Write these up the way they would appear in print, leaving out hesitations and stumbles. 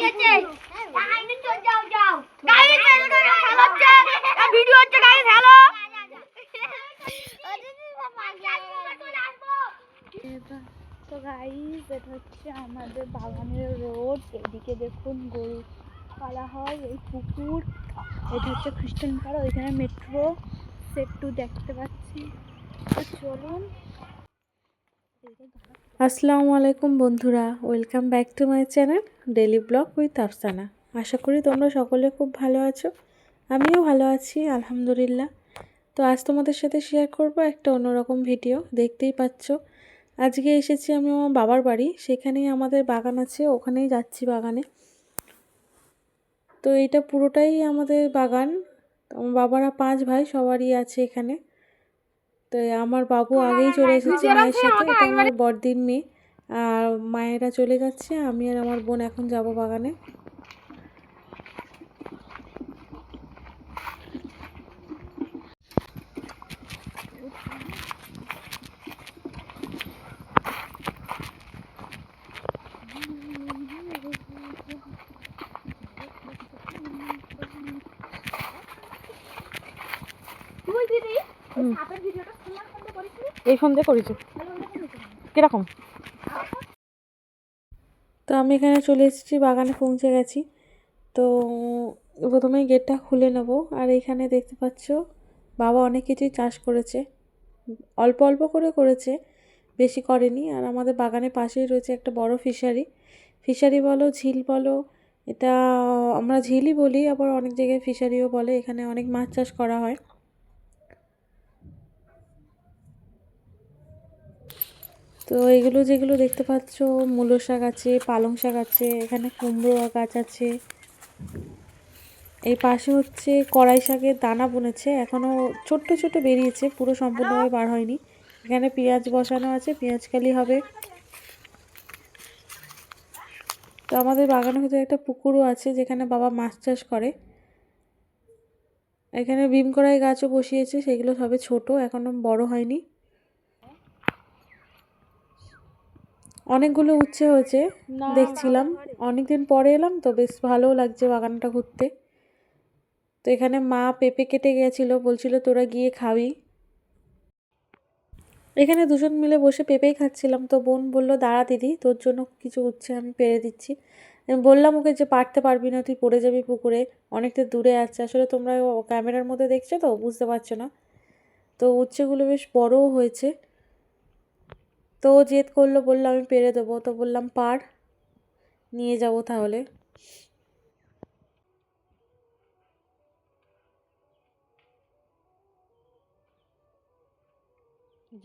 তো গাইস, এটা হচ্ছে আমাদের বাগানের রোড। এদিকে দেখুন গরু পালা হয়, এই পুকুর, এটা হচ্ছে খ্রিস্টান পাড়া, ওইখানে মেট্রো সেটু দেখতে পাচ্ছি। তো চলুন। আসসালামু আলাইকুম বন্ধুরা, welcome back to my channel daily blog with Afsana. আশা করি তোমরা সকলে খুব ভালো আছো, আমিও ভালো আছি আলহামদুলিল্লাহ। তো আজ তোমাদের সাথে শেয়ার করব একটা অন্যরকম ভিডিও। দেখতেই পাচ্ছ আজকে এসেছি আমি আমার বাবার বাড়ি, সেখানেই আমাদের বাগান আছে, ওখানেই যাচ্ছি বাগানে। তো এটা পুরোটাই আমাদের বাগান। আমার বাবারা 5 ভাই, সবারই আছে এখানে। তো আমার বাবু আগেই চলে এসেছে মায়ের সাথে, এটা আমার বড়দিন মেয়ে। আর মায়েরা চলে যাচ্ছে, আমি আর আমার বোন এখন যাব বাগানে। এই ফোন দিয়ে করেছি কিরকম। তো আমি এখানে চলে এসেছি, বাগানে পৌঁছে গেছি। তো প্রথমেই গেটটা খুলে নেব। আর এখানে দেখতে পাচ্ছ বাবা অনেক কিছুই চাষ করেছে, অল্প অল্প করে করেছে, বেশি করেনি। আর আমাদের বাগানের পাশেই রয়েছে একটা বড় ফিশারি। ফিশারি বলো ঝিল বলো, এটা আমরা ঝিলই বলি, আবার অনেক জায়গায় ফিশারিও বলে। এখানে অনেক মাছ চাষ করা হয়। তো এগুলো যেগুলো দেখতে পাচ্ছ, মূলো শাক আছে, পালং শাক আছে, এখানে কুমড়ো গাছ আছে। এই পাশে হচ্ছে কড়াই শাকের দানা বুনেছে, এখনও ছোট্ট ছোট বেরিয়েছে, পুরো সম্পূর্ণভাবে বার হয়নি। এখানে পেঁয়াজ বসানো আছে, পেঁয়াজ কালি হবে। তো আমাদের বাগানের ভিতরে একটা পুকুরও আছে, যেখানে বাবা মাছ চাষ করে। এখানে বিম কড়াই গাছও বসিয়েছে, সেগুলো সবে ছোট, এখনো বড় হয়নি। অনেকগুলো উচ্ছে হয়েছে দেখছিলাম, অনেকদিন পরে এলাম তো বেশ ভালোও লাগছে বাগানটা ঘুরতে। তো এখানে মা পেঁপে কেটে গেছিলো, বলছিল তোরা গিয়ে খাবি। এখানে দুজন মিলে বসে পেঁপেই খাচ্ছিলাম। তো বোন বললো দাঁড়া দিদি, তোর জন্য কিছু উচ্ছে আমি পেরে দিচ্ছি। আমি বললাম ওকে যে পারতে পারবি না, তুই পড়ে যাবি পুকুরে, অনেকটা দূরে আছে। আসলে তোমরা ক্যামেরার মধ্যে দেখছো তো বুঝতে পারছো না। তো উচ্ছেগুলো বেশ বড়ও হয়েছে। তো জেদ করলো, বললো আমি পেরে দেবো। তো বললাম পার, নিয়ে যাব তাহলে।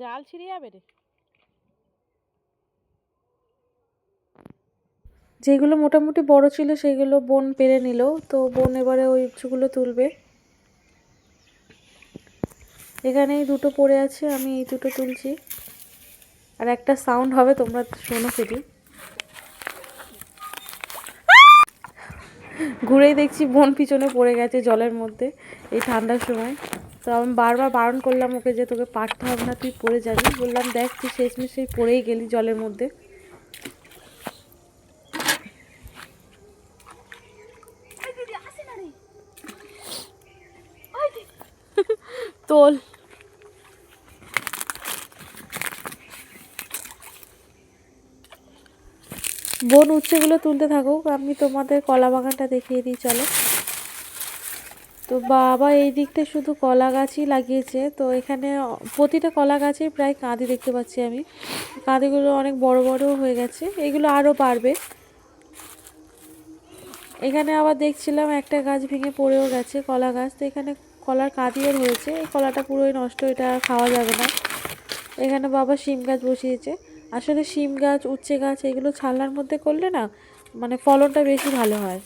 জাল ছিঁড়ে যাবে রে। যেগুলো মোটামুটি বড় ছিল সেগুলো বোন পেরে নিল। তো বোন এবারে ওই উচ্ছগুলো তুলবে। এখানে এই দুটো পড়ে আছে, আমি এই দুটো তুলছি। আর একটা সাউন্ড হবে, তোমরা শোনো শুধু। ঘুরেই দেখছি বোন পিছনে পড়ে গেছে জলের মধ্যে এই ঠান্ডার সময়। তো আমি বারবার বারণ করলাম ওকে যে তোকে পারতে হবে না, তুই পড়ে যাবি। বললাম দেখ তুই শেষমেশ সেই পড়েই গেলি জলের মধ্যে। তোল। বোন উচ্ছেগুলো তুলতে থাকুক, আমি তোমাদের কলা বাগানটা দেখিয়ে দিই চলো। তো বাবা এই দিকটা শুধু কলা গাছই লাগিয়েছে। তো এখানে প্রতিটা কলা গাছেই প্রায় কাঁদি দেখতে পাচ্ছি আমি। কাঁদিগুলো অনেক বড় বড় হয়ে গেছে, এগুলো আরও বাড়বে। এখানে আবার দেখছিলাম একটা গাছ ভেঙে পড়েও গেছে, কলা গাছ। তো এখানে কলার কাঁদিও রয়েছে, এই কলাটা পুরোই নষ্ট, এটা আর খাওয়া যাবে না। এখানে বাবা শিম গাছ বসিয়েছে। আসলে শিম গাছ, উচ্ছে গাছ এগুলো ছালনার মধ্যে করলে না, মানে ফলনটা বেশি ভালো হয়।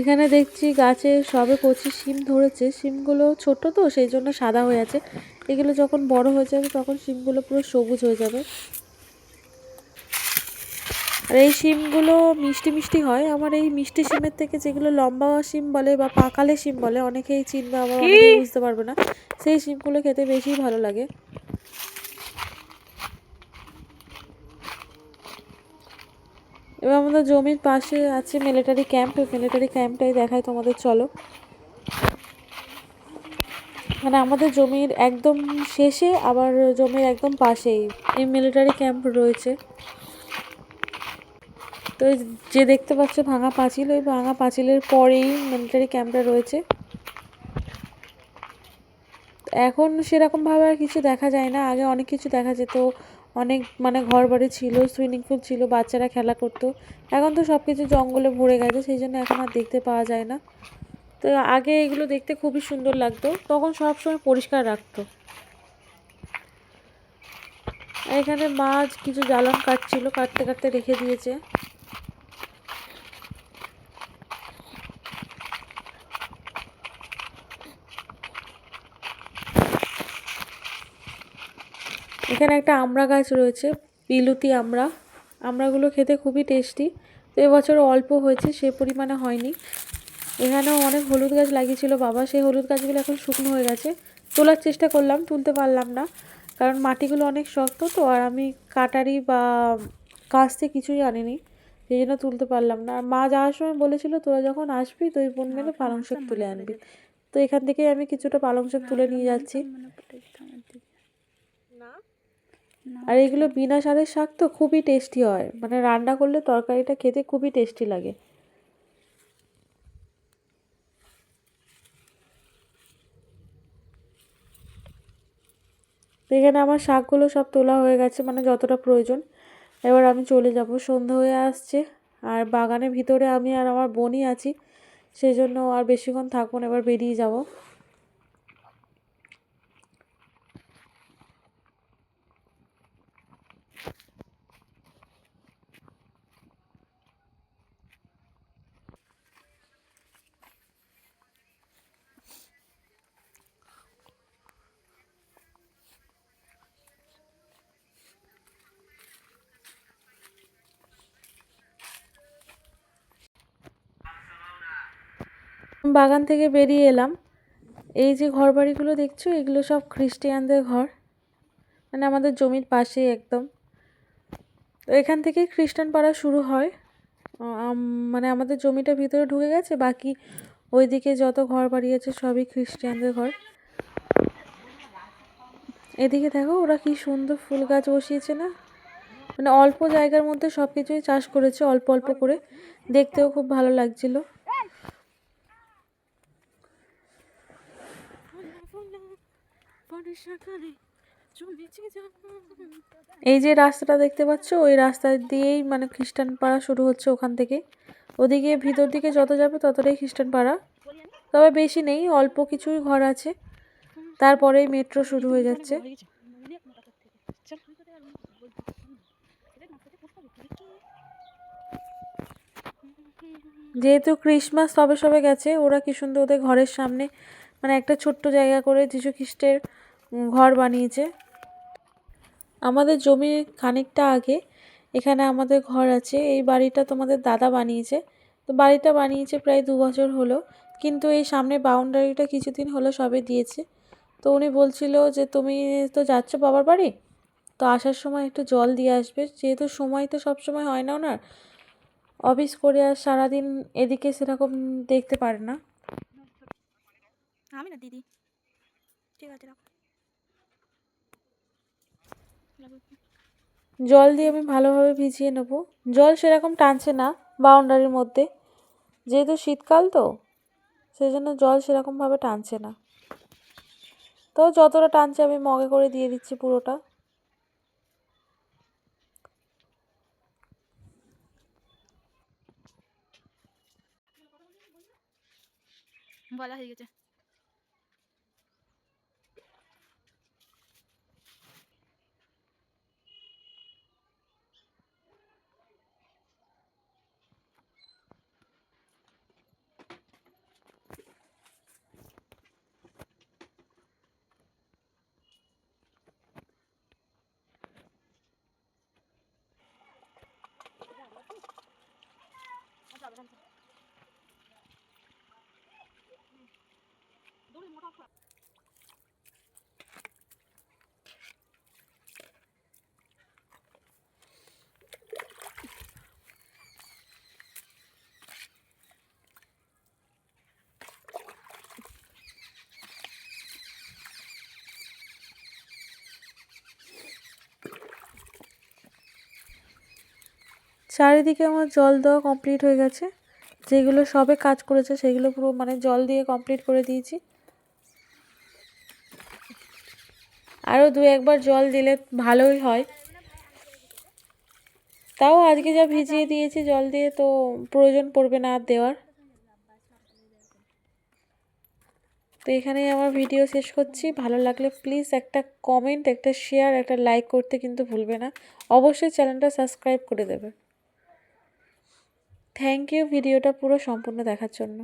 এখানে দেখছি গাছে সবে কচি শিম ধরেছে, শিমগুলো ছোট তো সেই জন্য সাদা হয়ে আছে। এগুলো যখন বড় হয়ে যাবে তখন শিমগুলো পুরো সবুজ হয়ে যাবে। আর এই শিমগুলো মিষ্টি মিষ্টি হয়। আমার এই মিষ্টি শিমের থেকে যেগুলো লম্বা শিম বলে বা পাকালে শিম বলে, অনেকেই চিনবে, আবার অনেকেই বুঝতে পারবে না, সেই শিমগুলো খেতে বেশি ভালো লাগে। এবার আমাদের জমির পাশে আছে মিলিটারি ক্যাম্প। ওই মিলিটারি ক্যাম্পটাই দেখায় তোমাদের, চলো। মানে আমাদের জমির একদম শেষে আবার জমির একদম পাশেই এই মিলিটারি ক্যাম্প রয়েছে। তো যে দেখতে পাচ্ছ ভাঙা পাঁচিল, ওই ভাঙা পাঁচিলের পরেই মিলিটারি ক্যাম্পটা রয়েছে। এখন সেরকমভাবে আর কিছু দেখা যায় না, আগে অনেক কিছু দেখা যেত, অনেক মানে ঘর বাড়ি ছিল, সুইমিং পুল ছিল, বাচ্চারা খেলা করতো। এখন তো সব কিছু জঙ্গলে ভরে গেছে, সেই জন্য এখন আর দেখতে পাওয়া যায় না। তো আগে এগুলো দেখতে খুবই সুন্দর লাগতো, তখন সব সময় পরিষ্কার রাখতো। এখানে মাছ কিছু জ্বালান কাটছিল, কাটতে কাটতে রেখে দিয়েছে। এখানে একটা আমড়া গাছ রয়েছে, বিলুতি আমড়া। আমড়াগুলো খেতে খুবই টেস্টি। তো এবছর অল্প হয়েছে, সে পরিমাণে হয়নি। এখানেও অনেক হলুদ গাছ লাগিয়েছিল বাবা, সেই হলুদ গাছগুলো এখন শুকনো হয়ে গেছে। তোলার চেষ্টা করলাম, তুলতে পারলাম না, কারণ মাটিগুলো অনেক শক্ত তো, আর আমি কাটারি বা কাস্তে কিছুই আনিনি, সেই জন্য তুলতে পারলাম না। আর মা যাওয়ার সময় বলেছিল তোরা যখন আসবি তুই বোন মেলে পালং শাক তুলে আনবি। তো এখান থেকেই আমি কিছুটা পালং শাক তুলে নিয়ে যাচ্ছি। আর এগুলো বিনা সারের শাক তো খুবই টেস্টি হয়, মানে রান্না করলে তরকারিটা খেতে খুবই টেস্টি লাগে। তো এখানে আমার শাকগুলো সব তোলা হয়ে গেছে, মানে যতটা প্রয়োজন। এবার আমি চলে যাব, সন্ধ্যা হয়ে আসছে। আর বাগানের ভিতরে আমি আর আমার বোনই আছি, সেই জন্য আর বেশিক্ষণ থাকবো না, এবার বেরিয়ে যাব। বাগান থেকে বেরিয়ে এলাম। এই যে ঘর বাড়িগুলো দেখছো, এগুলো সব খ্রিস্টানদের ঘর, মানে আমাদের জমির পাশেই একদম। তো এখান থেকে খ্রিস্টান পাড়া শুরু হয়। মানে আমাদের জমিটা ভিতরে ঢুকে গেছে, বাকি ওইদিকে যত ঘর বাড়ি আছে সবই খ্রিস্টানদের ঘর। এদিকে দেখো ওরা কি সুন্দর ফুল গাছ বসিয়েছে না, মানে অল্প জায়গার মধ্যে সব কিছুই চাষ করেছে অল্প অল্প করে, দেখতেও খুব ভালো লাগছিল। এই যে রাস্তাটা দেখতে পাচ্ছ, ওই রাস্তা দিয়েই মানে খ্রিস্টান পাড়া শুরু হচ্ছে ওখান থেকে। ওদিকে ভিতর দিকে যত যাবে ততটাই খ্রিস্টান পাড়া, তবে বেশি নেই, অল্প কিছুই ঘর আছে, তারপরেই মেট্রো শুরু হয়ে যাচ্ছে। যেহেতু ক্রিসমাস সবে সবে গেছে, ওরা কি সুন্দর ওদের ঘরের সামনে মানে একটা ছোট্ট জায়গা করে যীশু খ্রিস্টের ঘর বানিয়েছে। আমাদের জমির খানিকটা আগে এখানে আমাদের ঘর আছে, এই বাড়িটা তোমাদের দাদা বানিয়েছে। তো বাড়িটা বানিয়েছে প্রায় 2 বছর হলো, কিন্তু এই সামনে বাউন্ডারিটা কিছুদিন হলো সবে দিয়েছে। তো উনি বলছিল যে তুমি তো যাচ্ছ বাবার বাড়ি, তো আসার সময় একটু জল দিয়ে আসবে, যেহেতু সময় তো সব সময় হয় না ওনার, অফিস করে আর সারাদিন এদিকে সেরকম দেখতে পারে না। আমি না দিদি, ঠিক আছে রাখো। জল দিয়ে আমি ভালোভাবে ভিজিয়ে নেব। জল সেরকম টানছে না বাউন্ডারির মধ্যে, যেহেতু শীতকাল তো সেই জন্য জল সেরকমভাবে টানছে না। তো যতটা টানছে আমি মগে করে দিয়ে দিচ্ছি পুরোটা। বলা হয়ে গেছে। চারিদিকে আমার জল দেওয়া কমপ্লিট হয়ে গেছে। যেগুলো সবে কাজ করেছে সেগুলো পুরো মানে জল দিয়ে কমপ্লিট করে দিয়েছি। আরও 2-1 বার জল দিলে ভালোই হয়। তাও আজকে যা ভিজিয়ে দিয়েছি জল দিয়ে, তো প্রয়োজন পড়বে না আর দেওয়ার। তো এখানেই আমার ভিডিও শেষ করছি। ভালো লাগলে প্লিজ একটা কমেন্ট, একটা শেয়ার, একটা লাইক করতে কিন্তু ভুলবে না। অবশ্যই চ্যানেলটা সাবস্ক্রাইব করে দেবে। থ্যাংক ইউ ভিডিওটা পুরো সম্পূর্ণ দেখার জন্য।